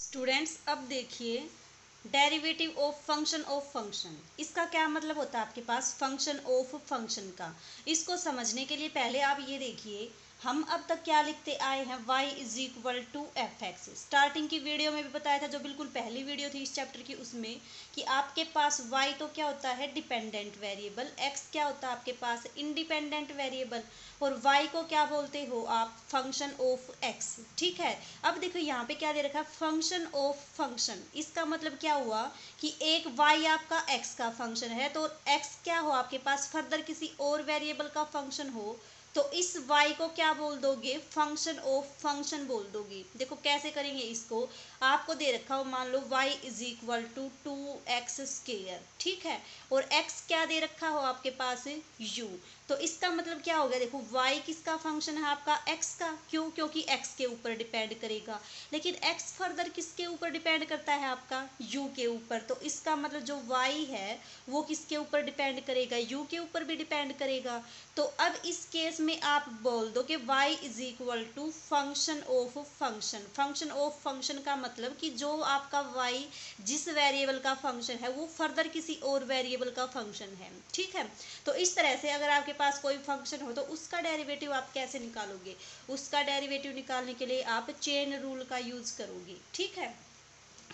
Students अब देखिए derivative of function इसका क्या मतलब होता है आपके पास फंक्शन ऑफ फंक्शन का। इसको समझने के लिए पहले आप ये देखिए हम अब तक क्या लिखते आए हैं y is equal to f x. Starting की वीडियो में भी बताया था जो बिल्कुल पहली वीडियो थी इस चैप्टर की उसमें कि आपके पास y तो क्या होता है डिपेंडेंट वेरिएबल, x क्या होता है आपके पास इंडिपेंडेंट वेरिएबल और y को क्या बोलते हो आप फंक्शन ऑफ x। ठीक है, अब देखो यहाँ पे क्या दे रखा है फंक्शन ऑफ फंक्शन। इसका मतलब क्या हुआ कि एक y आपका x का फंक्शन है तो x क्या हो आपके पास फर्दर किसी और वेरिएबल का फंक्शन हो तो इस y को क्या बोल दोगे फंक्शन ऑफ फंक्शन बोल दोगे। देखो कैसे करेंगे इसको, आपको दे रखा हो मान लो y is equal to 2x²। ठीक है, और x क्या दे रखा हो आपके पास u। तो इसका मतलब क्या हो गया, देखो y किसका फंक्शन है आपका x का, क्यों क्योंकि x के ऊपर डिपेंड करेगा। लेकिन x फर्दर किसके ऊपर डिपेंड करता है आपका u के ऊपर। तो इसका मतलब जो y है वो किसके ऊपर डिपेंड करेगा u के ऊपर भी डिपेंड करेगा। तो अब इस केस में आप बोल दो कि y is equal to function of function. Function of function का मतलब कि जो आपका y जिस वेरिएबल का फंक्शन है वो फर्दर किसी और वेरिएबल का फंक्शन है। ठीक है, तो इस तरह से अगर आपके पास कोई फंक्शन हो तो उसका डेरिवेटिव आप कैसे निकालोगे, उसका डेरिवेटिव निकालने के लिए आप चेन रूल का यूज करोगे। ठीक है,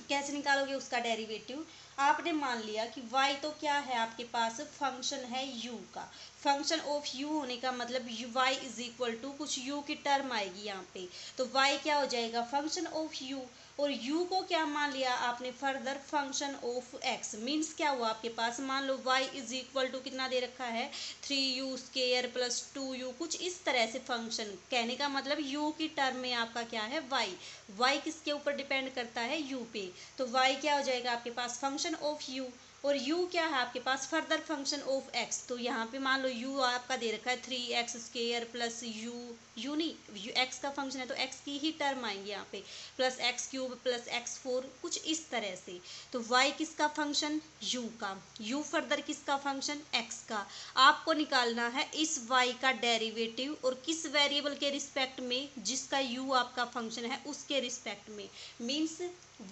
कैसे निकालोगे उसका डेरिवेटिव, आपने मान लिया कि y तो क्या है आपके पास फंक्शन है u का। फंक्शन ऑफ u होने का मतलब y इज इक्वल टू कुछ u की टर्म आएगी यहाँ पे, तो y क्या हो जाएगा फंक्शन ऑफ u और u को क्या मान लिया आपने further function of x। Means क्या हुआ आपके पास, मान लो y इज इक्वल टू कितना दे रखा है 3u² प्लस 2u, कुछ इस तरह से फंक्शन। कहने का मतलब u की टर्म में आपका क्या है y किसके ऊपर डिपेंड करता है u पे। तो y क्या हो जाएगा आपके पास फंक्शन ऑफ u और u क्या है आपके पास फर्दर फंक्शन ऑफ x। तो यहाँ पे मान लो u आपका दे रखा है 3x² प्लस u नहीं x का फंक्शन है तो x की ही टर्म आएंगे यहाँ पे प्लस x³ प्लस x4 कुछ इस तरह से। तो y किसका फंक्शन u का, u फर्दर किसका फंक्शन x का। आपको निकालना है इस y का डेरिवेटिव और किस वेरिएबल के रिस्पेक्ट में, जिसका u आपका फंक्शन है उसके रिस्पेक्ट में। मीन्स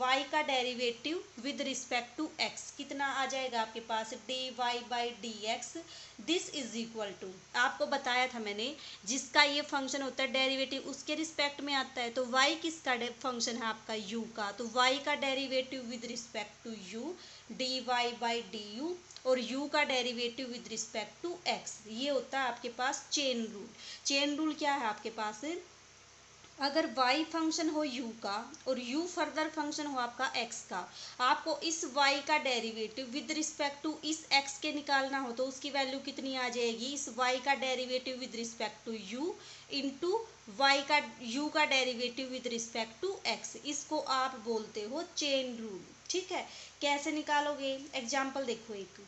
y का derivative with respect to x कितना आ जाएगा आपके पास dy/dx। This is equal to, आपको बताया था मैंने जिसका ये फंक्शन होता है डेरिवेटिव उसके रिस्पेक्ट में आता है। तो y किसका फंक्शन है आपका u का, तो y का derivative with respect to u dy/du और u का derivative with respect to x। ये होता है आपके पास चेन रूल। चेन रूल क्या है आपके पास, अगर y फंक्शन हो u का और u फर्दर फंक्शन हो आपका x का, आपको इस y का डेरिवेटिव विद रिस्पेक्ट टू इस x के निकालना हो तो उसकी वैल्यू कितनी आ जाएगी, इस y का derivative with respect to u into y का u का derivative with respect to x। इसको आप बोलते हो चेन रूल। ठीक है, कैसे निकालोगे, एग्जाम्पल देखो एक,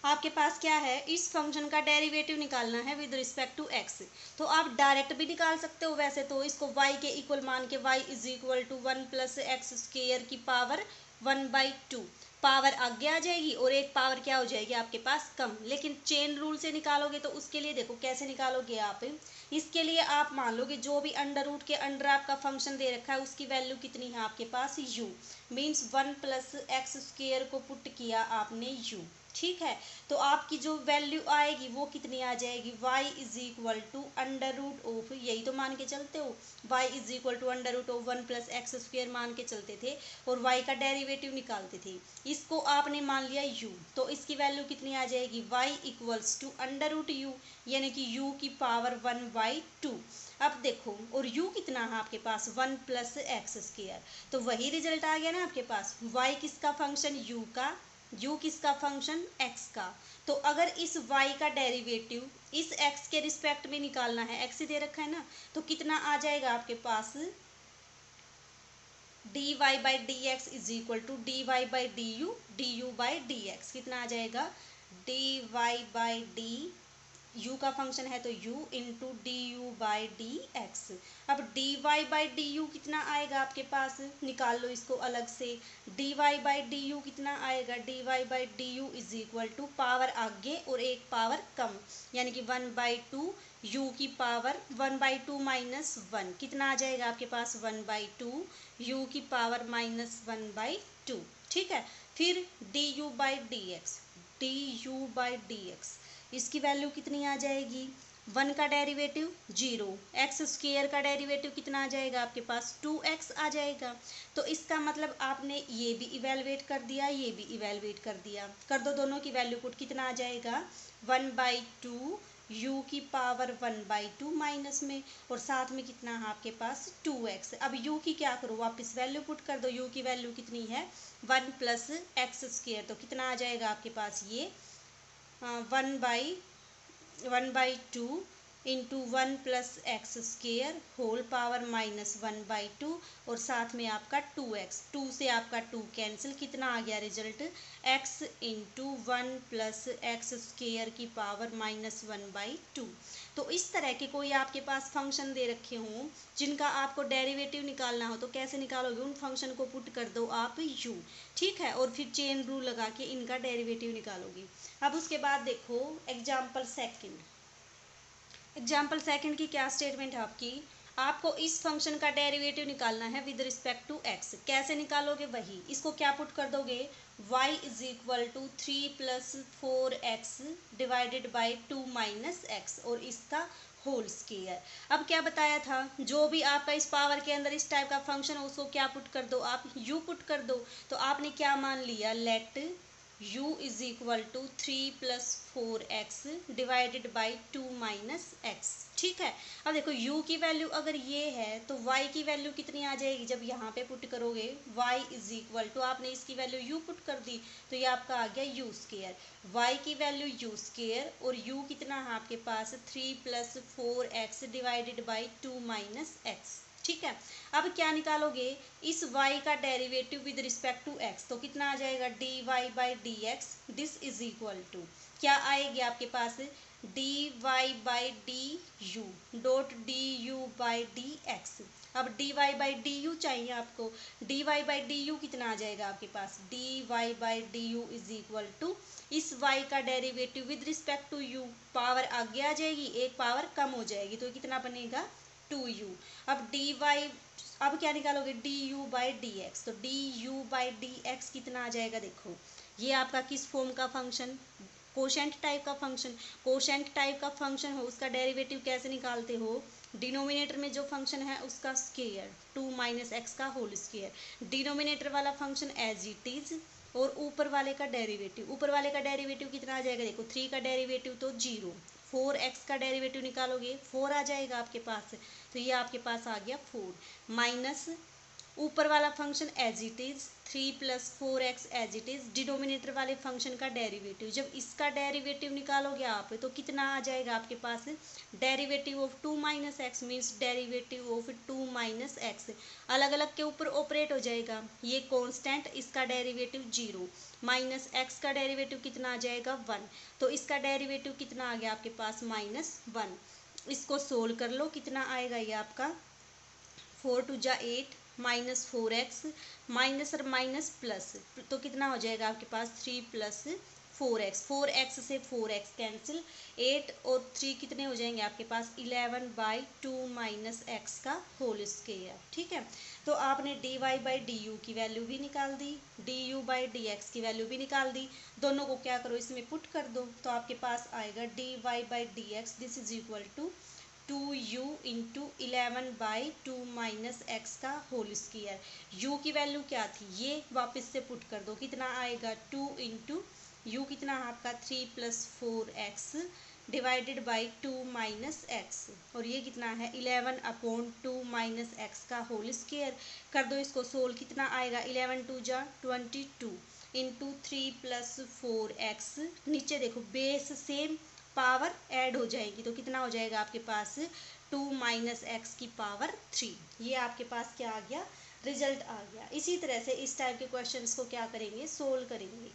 आपके पास क्या है इस फंक्शन का डेरिवेटिव निकालना है विद रिस्पेक्ट टू x। तो आप डायरेक्ट भी निकाल सकते हो, वैसे तो इसको y के इक्वल मान के y is equal to 1 plus x² की पावर 1/2 पावर आगे आ जाएगी और एक पावर क्या हो जाएगी आपके पास कम। लेकिन चेन रूल से निकालोगे तो उसके लिए देखो कैसे निकालोगे आप, इसके लिए आप मान लो कि जो भी अंडर रूट के अंडर आपका फंक्शन दे रखा है उसकी वैल्यू कितनी है आपके पास u। मीन्स 1 प्लस x² को पुट किया आपने u। ठीक है, तो आपकी जो वैल्यू आएगी वो कितनी आ जाएगी y is equal to under root of, यही तो मान के चलते हो y is equal to under root of 1 plus x² मान के चलते थे और y का डेरिवेटिव निकालते थे। इसको आपने मान लिया u, तो इसकी वैल्यू कितनी आ जाएगी y equals to under root u यानी कि u की पावर 1/2। अब देखो और u कितना है आपके पास 1 प्लस x², तो वही रिजल्ट आ गया ना आपके पास। y किसका फंक्शन u का, u किसका फंक्शन x का। तो अगर इस y का डेरिवेटिव इस x के रिस्पेक्ट में निकालना है, x ही दे रखा है ना, तो कितना आ जाएगा आपके पास dy/dx is equal to dy/du du/dx। कितना आ जाएगा dy/d, u का फंक्शन है तो u इंटू du/dx। अब dy/du कितना आएगा आपके पास, निकाल लो इसको अलग से। dy/du कितना आएगा, dy/du is equal to power आगे और एक पावर कम यानी कि 1/2 u की पावर 1/2 -1 कितना आ जाएगा आपके पास 1/2 u की पावर -1/2। ठीक है, फिर du/dx इसकी वैल्यू कितनी आ जाएगी, 1 का डेरिवेटिव 0, एक्स स्क्वेयर का डेरिवेटिव कितना आ जाएगा आपके पास 2x आ जाएगा। तो इसका मतलब आपने ये भी इवेलुएट कर दिया, ये भी इवेलुएट कर दिया, कर दो दोनों की वैल्यू पुट, कितना आ जाएगा 1/2 u की पावर 1/2 माइनस में, और साथ में कितना है आपके पास 2x। अब u की क्या करो, वापस वैल्यू पुट कर दो, u की वैल्यू कितनी है 1 + x², तो कितना आ जाएगा आपके पास ये 1/2 इंटू 1 + x² होल पावर -1/2, और साथ में आपका 2x, 2 से आपका 2 कैंसिल, कितना आ गया रिजल्ट x इंटू 1 + x² की पावर -1/2। तो इस तरह के कोई आपके पास फंक्शन दे रखे हों जिनका आपको डेरिवेटिव निकालना हो, तो कैसे निकालोगे, उन फंक्शन को पुट कर दो आप u। ठीक है, और फिर चेन रूल लगा के इनका डेरिवेटिव निकालोगे। अब उसके बाद देखो एग्जाम्पल सेकंड की क्या स्टेटमेंट है आपकी, आपको इस फंक्शन का डेरिवेटिव निकालना है विद रिस्पेक्ट टू x। कैसे निकालोगे, वही इसको क्या पुट कर दोगे, y = 3 + 4x divided by 2 - x, और इसका होल स्क्वायर। अब क्या बताया था, जो भी आपका इस पावर के अंदर इस टाइप का फंक्शन हो उसको क्या पुट कर दो, आप u पुट कर दो। तो आपने क्या मान लिया, let u = 3 + 4x divided by 2 - x। ठीक है, अब देखो u की वैल्यू अगर ये है तो y की वैल्यू कितनी आ जाएगी, जब यहाँ पे पुट करोगे y = आपने इसकी वैल्यू u पुट कर दी, तो ये आपका आ गया u², y की वैल्यू u², और u कितना है आपके पास 3 + 4x डिवाइडेड बाई 2 - x। ठीक है, अब क्या निकालोगे, इस y का derivative with respect to x, तो कितना आ जाएगा dy/dx, this is equal to क्या आएगी आपके पास dy/du डॉट du/dx। अब dy/du चाहिए आपको, dy/du कितना आ जाएगा आपके पास, dy/du इज इक्वल टू इस y का derivative with respect to u, power आगे आ जाएगी, एक पावर कम हो जाएगी, तो कितना बनेगा 2u। अब अब क्या निकालोगे du/dx, तो du/dx कितना आ जाएगा, देखो ये आपका किस फॉर्म का फंक्शन, कोशेंट टाइप का फंक्शन। कोशेंट टाइप का फंक्शन हो उसका डेरिवेटिव कैसे निकालते हो, डिनोमिनेटर में जो फंक्शन है उसका स्क्वायर 2 - x का होल स्क्वायर, डिनोमिनेटर वाला फंक्शन एज इट इज, और ऊपर वाले का डेरिवेटिव, ऊपर वाले का डेरिवेटिव कितना आ जाएगा, देखो 3 का डेरिवेटिव तो 0, 4x का डेरिवेटिव निकालोगे 4 आ जाएगा आपके पास, तो ये आपके पास आ गया 4 माइनस ऊपर वाला function as it is 3 + 4x as it is, denominator वाले फंक्शन का डेरिवेटिव, जब इसका डेरिवेटिव निकालोगे आप तो कितना आ जाएगा आपके पास, derivative of 2 - x means derivative of 2 - x, अलग अलग के ऊपर ऑपरेट हो जाएगा, ये कांस्टेंट, इसका डेरिवेटिव 0 माइनस x का डेरिवेटिव कितना आ जाएगा 1, तो इसका डेरिवेटिव कितना आ गया आपके पास -1। इसको सोल्व कर लो, कितना आएगा ये आपका 4 × 2 = 8 -4x माइनस और माइनस प्लस, तो कितना हो जाएगा आपके पास 3 + 4x, 4x से 4x कैंसिल, 8 और 3 कितने हो जाएंगे आपके पास 11/2 - x का होल स्क्वायर। ठीक है, तो आपने dy/du की वैल्यू भी निकाल दी, du/dx की वैल्यू भी निकाल दी, दोनों को क्या करो इसमें पुट कर दो, तो आपके पास आएगा dy/dx this is equal to 2u into 11/2 - x का होल स्क्वायर। u की वैल्यू क्या थी, ये वापस से पुट कर दो, कितना आएगा 2 इंटू u कितना आपका 3 + 4x डिवाइडेड बाई 2 - x, और ये कितना है 11/2 - x का होल स्क्वायर। कर दो इसको सोल्व, कितना आएगा 11 × 2 = 22 इंटू 3 + 4x, नीचे देखो बेस सेम, पावर ऐड हो जाएगी, तो कितना हो जाएगा आपके पास 2 - x की पावर 3। ये आपके पास क्या आ गया, रिजल्ट आ गया। इसी तरह से इस टाइप के क्वेश्चंस को क्या करेंगे, सोल्व करेंगे।